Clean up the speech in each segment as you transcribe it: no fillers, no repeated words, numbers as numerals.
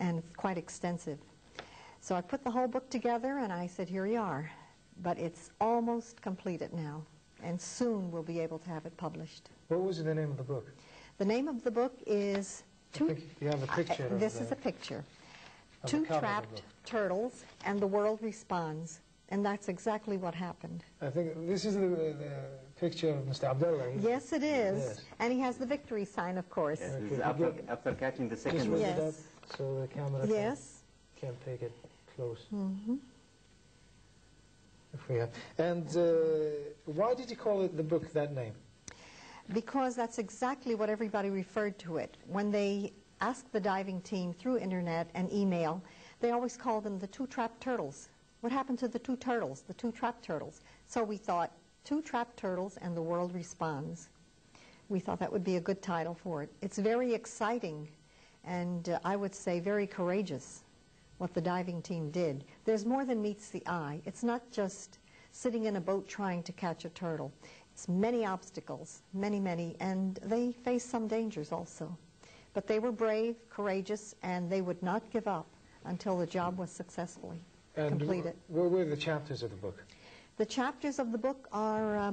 and it's quite extensive. So I put the whole book together and I said, here you are. But it's almost completed now, and soon we'll be able to have it published. What was the name of the book? The name of the book is... You have a picture of this is a picture. Two trapped turtles, and the world responds. And that's exactly what happened. I think this is the picture of Mr. Abdullah. Yes, it is. Yes. And he has the victory sign, of course. Yes, this is after catching the second one. Yes. So the camera can take it close. Mm-hmm. If we have. And why did you call it the book that name? Because that's exactly what everybody referred to it. When they asked the diving team through internet and email, they always called them the two trapped turtles. What happened to the two turtles, the two trapped turtles? So we thought, two trapped turtles and the world responds. We thought that would be a good title for it. It's very exciting and I would say very courageous what the diving team did. There's more than meets the eye. It's not just sitting in a boat trying to catch a turtle. It's many obstacles, many, and they faced some dangers also. But they were brave, courageous, and they would not give up until the job was successfully completed. What were the chapters of the book? The chapters of the book are,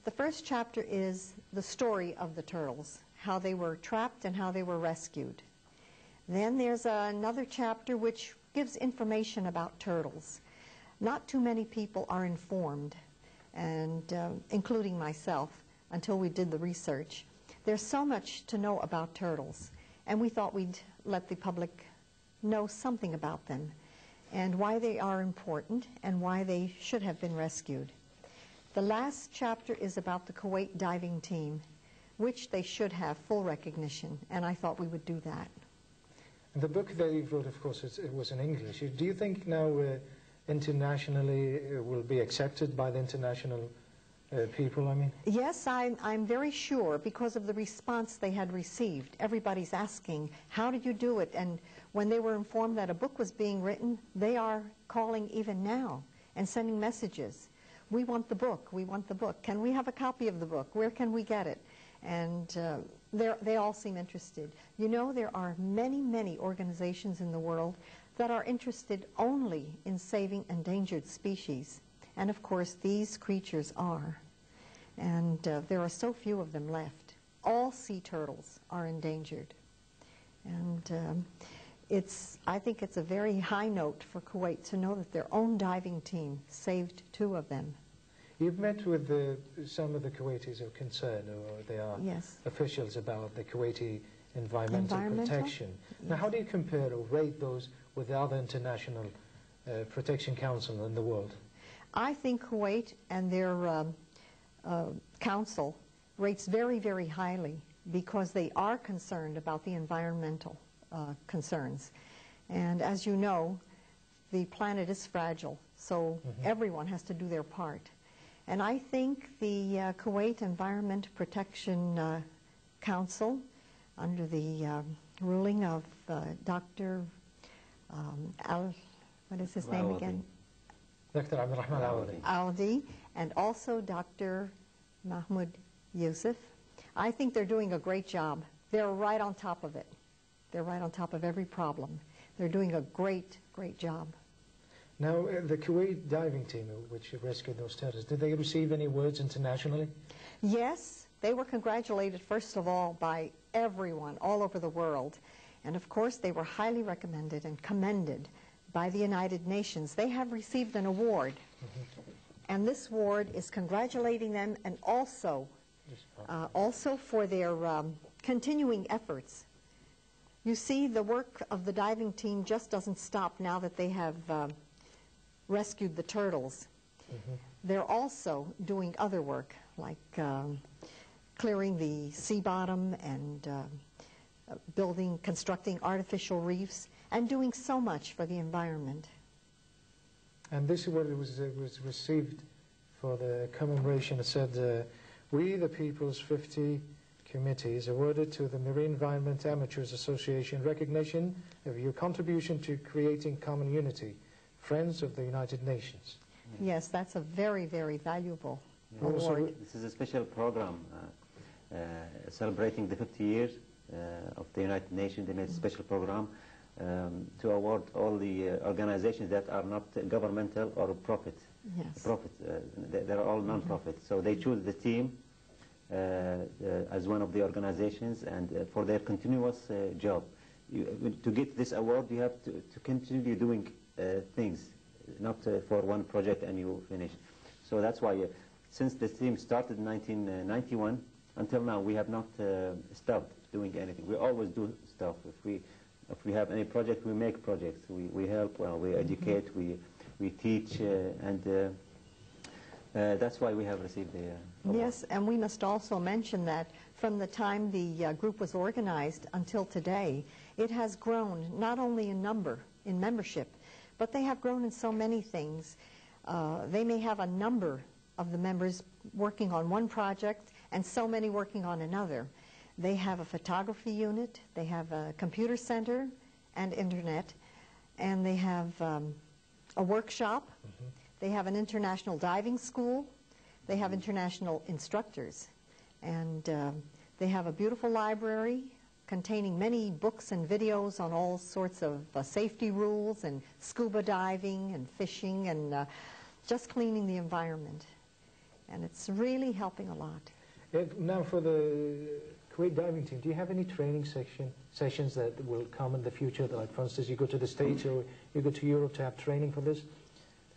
the first chapter is the story of the turtles, how they were trapped and how they were rescued. Then there's another chapter which gives information about turtles. Not too many people are informed, and including myself, until we did the research. There's so much to know about turtles, and we thought we'd let the public know something about them and why they are important and why they should have been rescued. The last chapter is about the Kuwait diving team, which they should have full recognition, and I thought we would do that. And the book that you wrote, of course, it was in English. Do you think now internationally it will be accepted by the international people, I mean? Yes, I'm very sure because of the response they had received. Everybody's asking, how did you do it? And when they were informed that a book was being written, they are calling even now and sending messages. We want the book. We want the book. Can we have a copy of the book? Where can we get it? And they all seem interested. You know, there are many organizations in the world that are interested only in saving endangered species. And of course, these creatures are. And there are so few of them left. All sea turtles are endangered. And I think it's a very high note for Kuwait to know that their own diving team saved 2 of them. You've met with some of the Kuwaitis of concern, or they are officials about the Kuwaiti environmental protection. Yes. Now, how do you compare or rate those with the other international protection council in the world? I think Kuwait and their council rates very highly because they are concerned about the environmental concerns. And as you know, the planet is fragile, so everyone has to do their part. And I think the Kuwait Environment Protection Council, under the ruling of Dr. What is his name again? Dr. Abdullah Al-Fadhel, and also Dr. Mahmoud Yusuf. I think they're doing a great job. They're right on top of it. They're right on top of every problem. They're doing a great job. Now, the Kuwait diving team, which rescued those turtles, did they receive any words internationally? Yes, they were congratulated, first of all, by everyone all over the world. And of course, they were highly recommended and commended by the United Nations. They have received an award. And this award is congratulating them and also for their continuing efforts. You see, the work of the diving team just doesn't stop now that they have rescued the turtles. They're also doing other work, like clearing the sea bottom and constructing artificial reefs, and doing so much for the environment. And this award was received for the commemoration. It said, we, the People's 50 Committees, awarded to the Marine Environment Amateurs Association recognition of your contribution to creating common unity, Friends of the United Nations. Yes, that's a very valuable award. This is a special program celebrating the 50 years of the United Nations. They made a special program to award all the organizations that are not governmental or profit. Yes. They're all non-profit. So they choose the team as one of the organizations, and for their continuous job. To get this award, you have to continue doing things, not for one project and you finish. So that's why, since the team started in 1991 until now, we have not stopped doing anything. We always do stuff. If we have any project, we make projects. We help, we educate, we teach, and that's why we have received the award. Yes, and we must also mention that from the time the group was organized until today, it has grown not only in number, in membership, but they have grown in so many things. They may have a number of the members working on one project and so many working on another. They have a photography unit, they have a computer center and internet, and they have a workshop. They have an international diving school. They have international instructors. And they have a beautiful library containing many books and videos on all sorts of safety rules and scuba diving and fishing and just cleaning the environment. And it's really helping a lot. Now for the Kuwait diving team, do you have any training sessions that will come in the future? Like, for instance, you go to the States or you go to Europe to have training for this?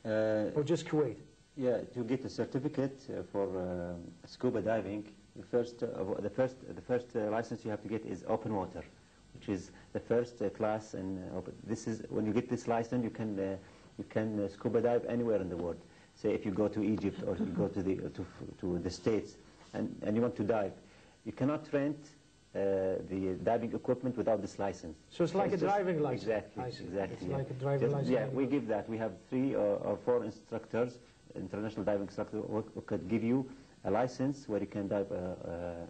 Or just Kuwait? Yeah, to get a certificate for scuba diving, the first license you have to get is open water, which is the first class. And this is when you get this license, you can scuba dive anywhere in the world. Say if you go to Egypt or you go to the States and you want to dive, you cannot rent the diving equipment without this license. So it's like a driving license. Exactly, exactly. It's like a driving license. Yeah, we give that. We have 3 or 4 instructors, international diving instructors, who could give you a license where you can dive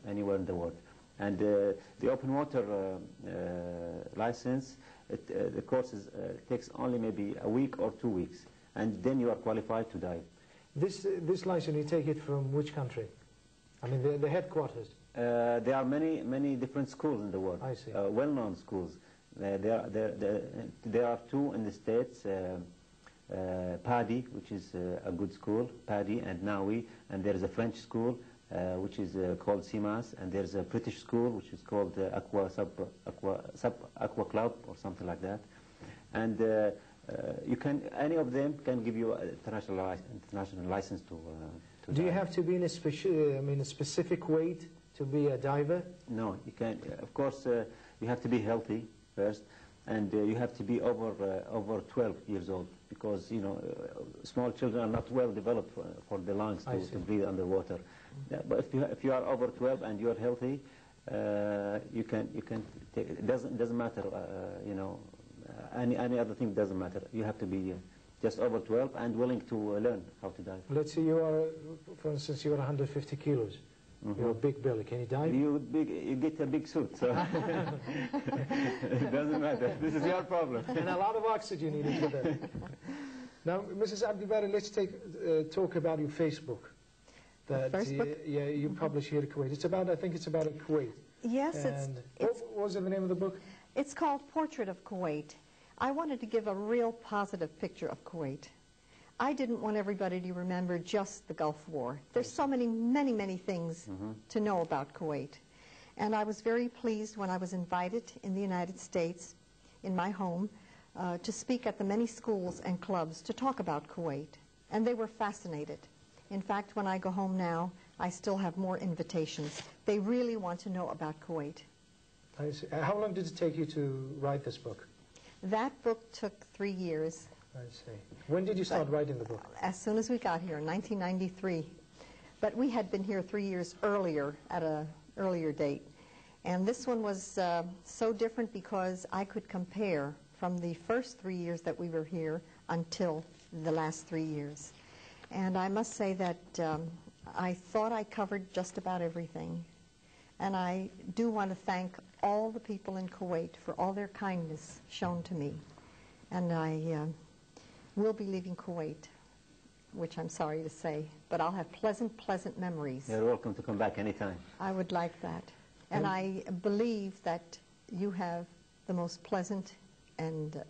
anywhere in the world. And the open water license, the course takes only maybe a week or 2 weeks, and then you are qualified to dive. This license, you take it from which country? I mean, the headquarters. There are many different schools in the world. I see. Well-known schools. There are 2 in the States. PADI, which is a good school, PADI and NAWI, and there is a French school which is called CIMAS, and there's a British school which is called Aqua Club or something like that. And any of them can give you an international license to Do dive. you have to be in a specific weight to be a diver? No, you can't. Of course, you have to be healthy first, and you have to be over 12 years old, because small children are not well developed for the lungs to breathe underwater. Yeah, but if you are over 12 and you are healthy, you can take, it doesn't matter. Any other thing doesn't matter. You have to be just over 12 and willing to learn how to dive. Let's say you are, for instance, you are 150 kilos. You're a big belly. Can you dive? You get a big suit, so it doesn't matter. This is your problem. And a lot of oxygen needed for that. Now, Mrs. Abdullah, let's talk about your Facebook. That you publish here in Kuwait. I think it's about Kuwait. Yes, what was the name of the book? It's called Portrait of Kuwait. I wanted to give a real positive picture of Kuwait. I didn't want everybody to remember just the Gulf War. There's so many things to know about Kuwait. And I was very pleased when I was invited in the United States, in my home, to speak at the many schools and clubs to talk about Kuwait. And they were fascinated. In fact, when I go home now, I still have more invitations. They really want to know about Kuwait. I see. How long did it take you to write this book? That book took 3 years. I see. When did you start writing the book? As soon as we got here, in 1993. But we had been here 3 years earlier, at an earlier date. And this one was so different because I could compare from the first 3 years that we were here until the last 3 years. And I must say that I thought I covered just about everything. And I do want to thank all the people in Kuwait for all their kindness shown to me. And I will be leaving Kuwait, which I'm sorry to say, but I'll have pleasant memories. You're welcome to come back anytime. I would like that. And I believe that you have the most pleasant and